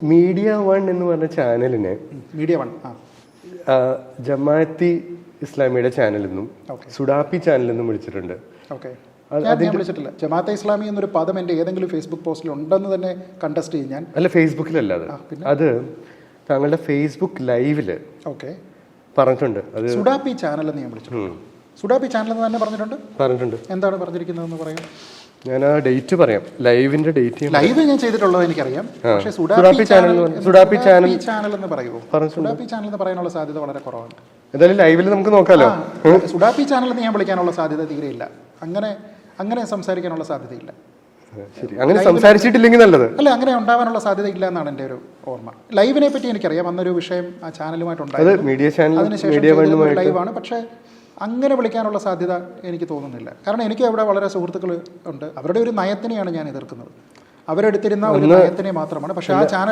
Media one എന്ന് പറഞ്ഞ ചാനലിനെ മീഡിയ വൺ ജമാഅത്തി ഇസ്ലാമിയുടെ ചാനലെന്നും Okay. സുഡാപ്പി ചാനലെന്നും വിളിച്ചിട്ടുണ്ട്. ഓക്കെ ഞാൻ വിളിച്ചിട്ടില്ല. ജമാഅത്തെ ഇസ്ലാമി എന്നൊരു പദം എൻ്റെ ഏതെങ്കിലും ഫേസ്ബുക്ക് പോസ്റ്റിൽ ഉണ്ടെന്ന് തന്നെ കണ്ടസ്റ്റ് ചെയ്യും ഞാൻ. അല്ല, ഫേസ്ബുക്കിലല്ല അത്. അത് താങ്കളുടെ ഫേസ്ബുക്ക് ലൈവില് ഓക്കെ പറഞ്ഞിട്ടുണ്ട്. അത് സുഡാപ്പി ചാനൽ എന്ന് ഞാൻ വിളിച്ചു. സുഡാപ്പി ചാനൽ എന്ന് തന്നെ പറഞ്ഞിട്ടുണ്ട്. എന്താണ് പറഞ്ഞിരിക്കുന്നതെന്ന് പറയും. ഞാൻ ആ ഡേറ്റ് പറയാം, ലൈവിന്റെ ഡേറ്റ്. ലൈവ് ഞാൻ ചെയ്തിട്ടുള്ളത് എനിക്കറിയാം. പക്ഷേ സുഡാപ്പി ചാനൽ എന്ന് പറയുമോ? സുഡാപ്പി ചാനൽ എന്ന് പറയാനുള്ള സാധ്യത വളരെ കുറവാണ്. എന്തായാലും ലൈവിൽ നമുക്ക് നോക്കാലോ. സുഡാപ്പി ചാനൽ എന്ന് ഞാൻ വിളിക്കാനുള്ള സാധ്യത തീരെയില്ല. അങ്ങനെ സംസാരിക്കാനുള്ള സാധ്യതയില്ല. ശരി, അങ്ങനെ സംസാരിച്ചിട്ടില്ലെങ്കിൽ നല്ലത്. അല്ല, അങ്ങനെ ഉണ്ടാവാനുള്ള സാധ്യത ഇല്ല എന്നാണ് എൻ്റെ ഒരു ഓർമ്മ. ലൈവിനെ പറ്റി എനിക്കറിയാം. അന്നൊരു വിഷയം ആ ചാനലുമായിട്ടുണ്ടായിരുന്നു. അതിനുശേഷം ലൈവാണ്. പക്ഷേ അങ്ങനെ വിളിക്കാനുള്ള സാധ്യത എനിക്ക് തോന്നുന്നില്ല. കാരണം എനിക്ക് അവിടെ വളരെ സുഹൃത്തുക്കൾ ഉണ്ട്. അവരുടെ ഒരു നയത്തിനെയാണ് ഞാൻ എതിർക്കുന്നത്. അവരെടുത്തിരുന്ന ഒരു നയത്തിനെ മാത്രമാണ്. പക്ഷേ ആ ചാനൽ